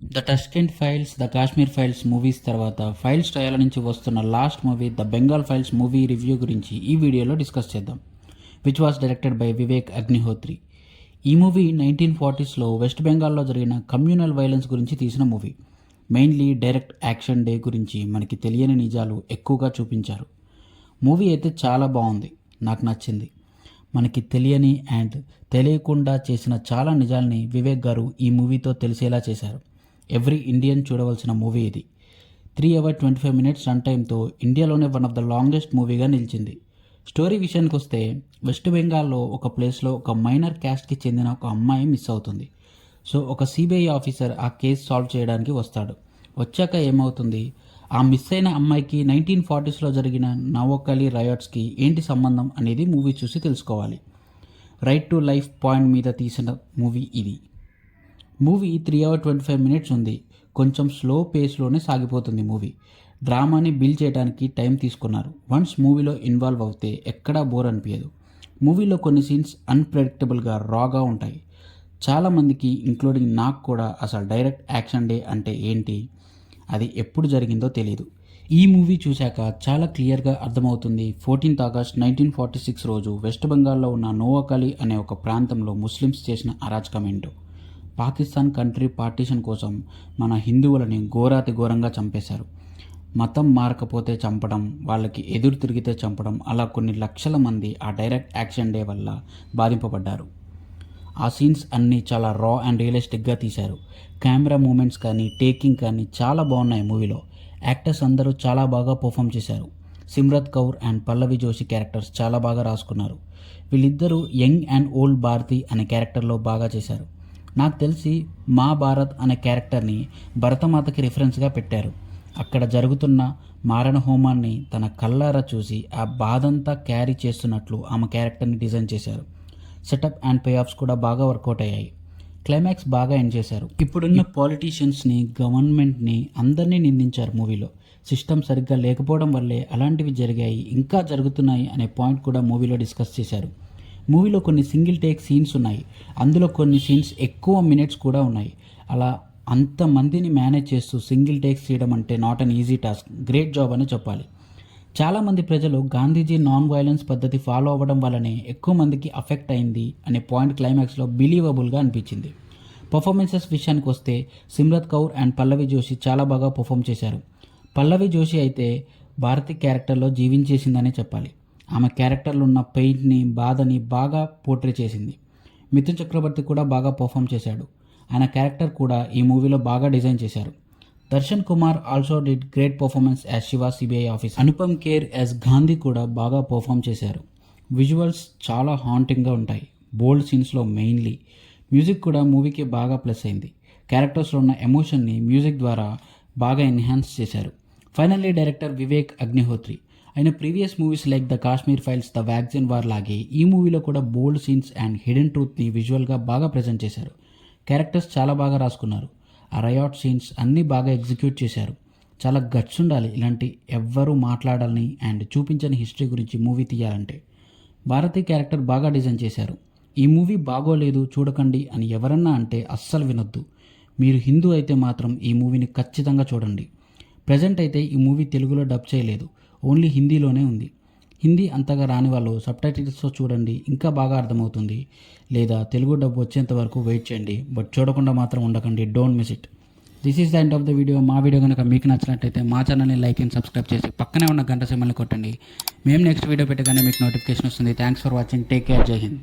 The Tashkent files, the Kashmir files movies తర్వాత files trial నుంచి వస్తున్న last movie the Bengal files movie review గురించి ఈ వీడియోలో డిస్కస్ చేద్దాం, which was directed by Vivek Agnihotri. ఈ మూవీ 1940స్లో వెస్ట్ బెంగాల్లో జరిగిన కమ్యూనల్ వైలెన్స్ గురించి తీసిన movie. Mainly direct action day గురించి మనకి తెలియని నిజాలు ఎక్కువగా చూపించారు. మూవీ అయితే చాలా బాగుంది, నాకు నచ్చింది. మనకి తెలియని అండ్ తెలియకుండా చేసిన చాలా నిజాల్ని వివేక్ గారు ఈ మూవీతో తెలిసేలా చేశారు. ఎవ్రీ ఇండియన్ చూడవలసిన మూవీ ఇది. 3 hours 25 minutes రన్ టైంతో ఇండియాలోనే వన్ ఆఫ్ ద లాంగెస్ట్ మూవీగా నిలిచింది. స్టోరీ విషయానికి వస్తే, వెస్ట్ బెంగాల్లో ఒక ప్లేస్లో ఒక మైనర్ క్యాస్ట్కి చెందిన ఒక అమ్మాయి మిస్ అవుతుంది. సో ఒక సిబిఐ ఆఫీసర్ ఆ కేసు సాల్వ్ చేయడానికి వస్తాడు. వచ్చాక ఏమవుతుంది, ఆ మిస్ అయిన అమ్మాయికి 1940స్లో జరిగిన నవోకలి రయాట్స్కి ఏంటి సంబంధం అనేది మూవీ చూసి తెలుసుకోవాలి. రైట్ టు లైఫ్ పాయింట్ మీద తీసిన మూవీ ఇది. మూవీ 3 hours 25 minutes ఉంది. కొంచెం స్లో పేస్లోనే సాగిపోతుంది మూవీ. డ్రామాని బిల్డ్ చేయడానికి టైం తీసుకున్నారు. వన్స్ మూవీలో ఇన్వాల్వ్ అవుతే ఎక్కడా బోర్ అనిపించదు. మూవీలో కొన్ని సీన్స్ అన్ప్రెడిక్టబుల్గా రాగా ఉంటాయి. చాలామందికి ఇంక్లూడింగ్ నాకు కూడా అసలు డైరెక్ట్ యాక్షన్ డే అంటే ఏంటి, అది ఎప్పుడు జరిగిందో తెలియదు. ఈ మూవీ చూశాక చాలా క్లియర్గా అర్థమవుతుంది. 14th August 1946 రోజు వెస్ట్ బెంగాల్లో ఉన్న నోవాకలి అనే ఒక ప్రాంతంలో ముస్లిమ్స్ చేసిన అరాచకం ఏంటో. పాకిస్తాన్ కంట్రీ పార్టీషన్ కోసం మన హిందువులని ఘోరాతి ఘోరంగా చంపేశారు. మతం మారకపోతే చంపడం, వాళ్ళకి ఎదురు తిరిగితే చంపడం, అలా కొన్ని లక్షల మంది ఆ డైరెక్ట్ యాక్షన్ డే వల్ల బాధింపబడ్డారు. ఆ సీన్స్ అన్నీ చాలా రా అండ్ రియలిస్టిక్గా తీశారు. కెమెరా మూమెంట్స్ కానీ టేకింగ్ కానీ చాలా బాగున్నాయి మూవీలో. యాక్టర్స్ అందరూ చాలా బాగా పర్ఫామ్ చేశారు. Simrat Kaur and Pallavi Joshi characters చాలా బాగా రాసుకున్నారు. వీళ్ళిద్దరూ యంగ్ అండ్ ఓల్డ్ భారతి అనే క్యారెక్టర్లో బాగా చేశారు. నాకు తెలిసి మా భారత్ అనే క్యారెక్టర్ని భరతమాతకి రిఫరెన్స్గా పెట్టారు. అక్కడ జరుగుతున్న మారణ హోమాన్ని తన కళ్ళారా చూసి ఆ బాధంతా క్యారీ చేస్తున్నట్లు ఆమె క్యారెక్టర్ని డిజైన్ చేశారు. సెటప్ అండ్ పే ఆఫ్స్ కూడా బాగా వర్కౌట్ అయ్యాయి. క్లైమాక్స్ బాగా ఎండ్ చేశారు. ఇప్పుడున్న పాలిటీషియన్స్ని, గవర్నమెంట్ని అందరినీ నిందించారు మూవీలో. సిస్టమ్ సరిగ్గా లేకపోవడం వల్లే అలాంటివి జరిగాయి, ఇంకా జరుగుతున్నాయి అనే పాయింట్ కూడా మూవీలో డిస్కస్ చేశారు. మూవీలో కొన్ని సింగిల్ టేక్ సీన్స్ ఉన్నాయి. అందులో కొన్ని సీన్స్ ఎక్కువ మినిట్స్ కూడా ఉన్నాయి. అలా అంతమందిని మేనేజ్ చేస్తూ సింగిల్ టేక్స్ చేయడం అంటే not an easy task. Great job అని చెప్పాలి. చాలామంది ప్రజలు గాంధీజీ నాన్ వైలెన్స్ పద్ధతి ఫాలో అవ్వడం వల్లనే ఎక్కువ మందికి అఫెక్ట్ అయింది అనే పాయింట్ క్లైమాక్స్లో బిలీవబుల్గా అనిపించింది. పర్ఫార్మెన్సెస్ విషయానికి వస్తే సిమ్రత్ కౌర్ అండ్ పల్లవి జోషి చాలా బాగా పర్ఫామ్ చేశారు. పల్లవి జోషి అయితే భారతి క్యారెక్టర్లో జీవించేసిందనే చెప్పాలి. ఆమె క్యారెక్టర్లో ఉన్న పెయిన్ని, బాధని బాగా పోర్ట్రే చేసింది. మిథున్ చక్రవర్తి కూడా బాగా పర్ఫామ్ చేశాడు. ఆయన క్యారెక్టర్ కూడా ఈ మూవీలో బాగా డిజైన్ చేశారు. Darshan Kumar also did great performance as Shiva CBI officer. Anupam Kher as Gandhi కూడా బాగా పర్ఫామ్ చేశారు. విజువల్స్ చాలా హాంటింగ్గా ఉంటాయి, బోల్డ్ సీన్స్లో మెయిన్లీ. మ్యూజిక్ కూడా మూవీకి బాగా ప్లస్ అయింది. క్యారెక్టర్స్లో ఉన్న ఎమోషన్ని మ్యూజిక్ ద్వారా బాగా ఎన్హాన్స్ చేశారు. Finally director Vivek Agnihotri. ఆయన previous movies like the Kashmir files, the vaccine war లాగే ఈ మూవీలో కూడా బోల్డ్ సీన్స్ అండ్ హిడెన్ ట్రూత్ని విజువల్గా బాగా ప్రజెంట్ చేశారు. క్యారెక్టర్స్ చాలా బాగా రాసుకున్నారు. ఆ రయాట్ సీన్స్ అన్నీ బాగా ఎగ్జిక్యూట్ చేశారు. చాలా గట్స్ ఉండాలి ఇలాంటి ఎవ్వరూ మాట్లాడాలని అండ్ చూపించని హిస్టరీ గురించి మూవీ తీయాలంటే. భారతీ క్యారెక్టర్ బాగా డిజైన్ చేశారు. ఈ మూవీ బాగోలేదు చూడకండి అని ఎవరన్నా అంటే అస్సలు వినొద్దు. మీరు హిందూ అయితే మాత్రం ఈ మూవీని ఖచ్చితంగా చూడండి. ప్రజెంట్ అయితే ఈ మూవీ తెలుగులో డబ్ చేయలేదు, ఓన్లీ హిందీలోనే ఉంది. హిందీ అంతగా రాని వాళ్ళు సబ్టైటిల్స్తో చూడండి, ఇంకా బాగా అర్థమవుతుంది. లేదా తెలుగు డబ్ వచ్చేంత వరకు వెయిట్ చేయండి, బట్ చూడకుండా మాత్రం ఉండకండి. Don't miss it. This is the end of the video. మా వీడియో కనుక మీకు నచ్చినట్టయితే మా ఛానల్ని లైక్ అండ్ సబ్స్క్రైబ్ చేసి పక్కనే ఉన్న గంట సింబల్ని కొట్టండి. మేము నెక్స్ట్ వీడియో పెట్టగానే మీకు నోటిఫికేషన్ వస్తుంది. Thanks for watching. Take care. జై హింద్.